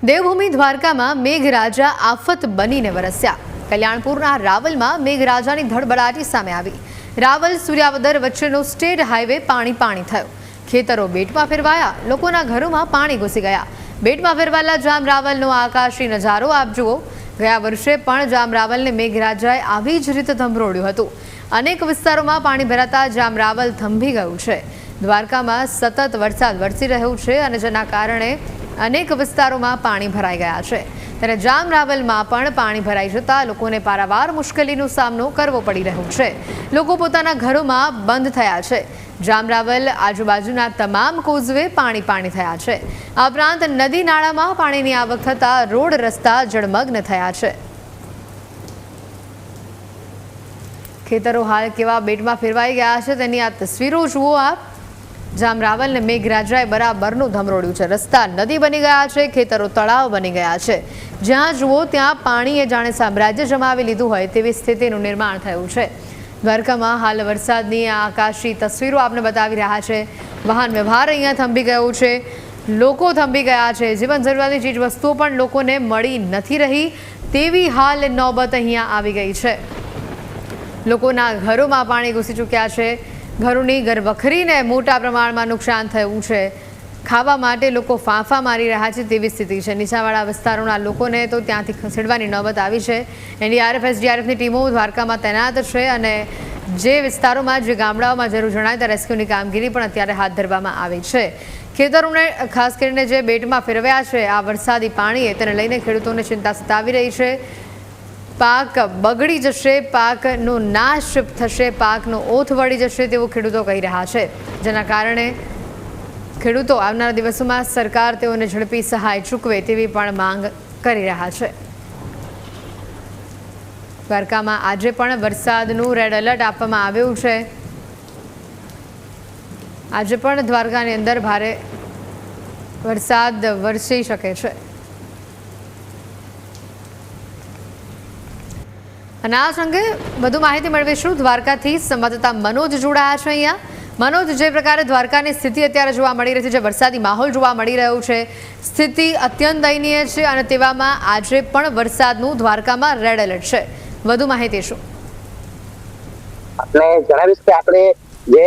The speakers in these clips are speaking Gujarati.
દેવભૂમિ દ્વારકામાં મેઘરાજા આફત બનીને વરસ્યા। કલ્યાણપુરના રાવલમાં મેઘરાજાની ધડબડાટી સામે આવી। રાવલ સૂર્યાવદર વચ્ચેનો સ્ટેટ હાઈવે પાણી થયો। ખેતરો બેટમાં ફેરવાયા, લોકોના ઘરોમાં પાણી ઘૂસી ગયા। બેટમાં ફેરવાયેલા જામ રાવલનો આકાશી નજારો આપ જુઓ। ગયા વર્ષે પણ જામ રાવલને મેઘરાજાએ આવી જ રીતે ધમરોળ્યું હતું। અનેક વિસ્તારોમાં પાણી ભરાતા જામ રાવલ થંભી ગયું છે। દ્વારકામાં સતત વરસાદ વરસી રહ્યો છે અને જેના કારણે અનેક વિસ્તારોમાં પાણી ભરાઈ ગયા છે। ત્યારે જામ રાવલમાં પણ પાણી ભરાઈ જતા લોકોને પારાવાર મુશ્કેલીનો સામનો કરવો પડી રહ્યો છે। લોકો પોતાના ઘરોમાં બંધ થયા છે। જામ રાવલ આજુબાજુના તમામ કોઝવે પાણી થયા છે। આ ઉપરાંત નદી નાળામાં પાણીની આવક થતા રોડ રસ્તા જળમગ્ન થયા છે। ખેતરો હાલ કેવા બેટમાં ફેરવાઈ ગયા છે તેની આ તસવીરો જુઓ આપ। જામ રાવલને મેઘરાજાએ બરાબરનું ધમરોળ્યું છે। રસ્તા નદી બની ગયા છે, ખેતરો તળાવ બની ગયા છે। જ્યાં જુઓ ત્યાં પાણીએ જાણે સામ્રાજ્ય જમાવી લીધું હોય તેવી સ્થિતિનું નિર્માણ થયું છે। દ્વારકામાં હાલ વરસાદની આ આકાશી તસવીરો આપને બતાવી રહ્યા છે। વાહન વ્યવહાર અહીંયા થંભી ગયો છે, લોકો થંભી ગયા છે। જીવન જરૂરિયાતની ચીજ વસ્તુઓ પણ લોકોને મળી નથી રહી તેવી હાલ નોબત અહીંયા આવી ગઈ છે। લોકોના ઘરોમાં પાણી ઘૂસી ચૂક્યા છે। ઘરોની ઘરવખરીને મોટા પ્રમાણમાં નુકસાન થયું છે। ખાવા માટે લોકો ફાંફા મારી રહ્યા છે તેવી સ્થિતિ છે। નીચાણવાળા વિસ્તારોના લોકોને તો ત્યાંથી ખસેડવાની નોબત આવી છે। એનડીઆરએફ એસડીઆરએફની ટીમો દ્વારકામાં તૈનાત છે અને જે વિસ્તારોમાં જે ગામડાઓમાં જરૂર જણાય ત્યાં રેસ્ક્યુની કામગીરી પણ અત્યારે હાથ ધરવામાં આવી છે। ખેતરોને ખાસ કરીને જે બેટમાં ફેરવ્યા છે આ વરસાદી પાણીએ તેને લઈને ખેડૂતોને ચિંતા સતાવી રહી છે। પાક બગડી જશે, પાકનો નાશ થશે, પાકનો ઓથ વળી જશે તેવું ખેડૂતો કહી રહ્યા છે। જેના કારણે ખેડૂતો આવનારા દિવસોમાં સરકાર તેઓને ઝડપી સહાય ચૂકવે તેવી પણ માંગ કરી રહ્યા છે। દ્વારકામાં આજે પણ વરસાદનું રેડ એલર્ટ આપવામાં આવ્યું છે। આજે પણ દ્વારકાની અંદર ભારે વરસાદ વરસી શકે છે। અને આ અંગે વધુ માહિતી મેળવીશું। દ્વારકાથી સંવાદદાતા મનોજ જોડાયા છે અહીંયા। મનોજ, જે પ્રકારે દ્વારકાની સ્થિતિ અત્યારે જોવા મળી રહી છે, જે વરસાદી માહોલ જોવા મળી રહ્યો છે, સ્થિતિ અત્યંત દયનીય છે અને તેવામાં આજે પણ વરસાદનું દ્વારકામાં રેડ એલર્ટ છે। વધુ માહિતી શું? આપણે જણાવીશ કે આપણે જે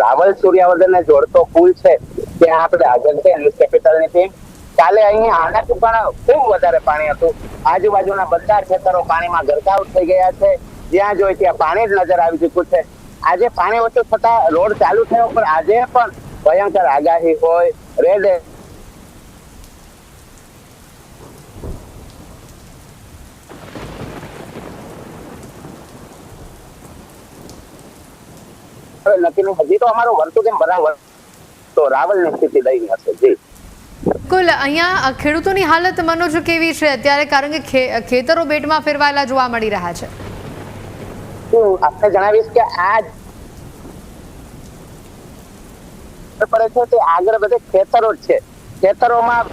રાવલ સૂર્યાવર્ધનને જોડતો પુલ છે ત્યાં આપણે હાજર છે ન્યૂઝ કેપિટલની ટીમ। કાલે અહીં આનાથી પણ ખૂબ વધારે પાણી હતું। આજુબાજુના બધા ખેતરો પાણીમાં ગરકાવ થઈ ગયા છે। જ્યાં જોઈ ત્યાં પાણી જ નજર આવી ચૂક્યું છે। આજે પાણી ઓછું થતા રોડ ચાલુ થયો, પણ આજે પણ ભયંકર આગાહી હોય રેડ નક્કી નહીં। હજી તો અમારું વળતું કેમ બરાબર તો રાવલની સ્થિતિ દયનીય છે। જી કુલ અહીંયા ખેડૂતોની હાલત મનોજ કેવી છે અત્યારે, કારણ કે ખેતરો બેટમાં ફેરવાયેલા જોવા મળી રહ્યા છે? આપણે જણાવીશ કે આ પડે છે તે આગળ બધે ખેતરો જ છે। ખેતરોમાં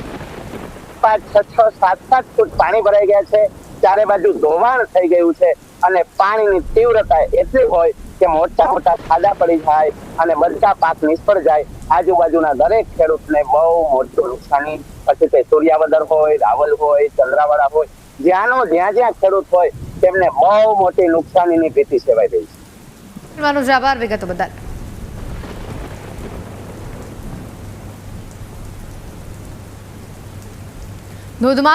5, 6, 7 ફૂટ પાણી ભરાઈ ગયા છે। ચારે બાજુ ધોવાણ થઈ ગયું છે અને પાણીની તીવ્રતા એટલી હોય કે મોટા ખાડા પડી જાય અને બધા પાક નિષ્ફળ જાય। આજુબાજુના દરેક ખેડૂતને બહુ મોટું નુકસાની, પછી તે સૂર્યાવદર હોય, રાવલ હોય, ચંદ્રાવાડા હોય, જ્યાં ખેડૂત હોય તેમને બહુ મોટી નુકસાનીની ભીતિ સેવાઈ રહી છે। મનોજ, આભાર વિગતો બદલ। ધોધમાર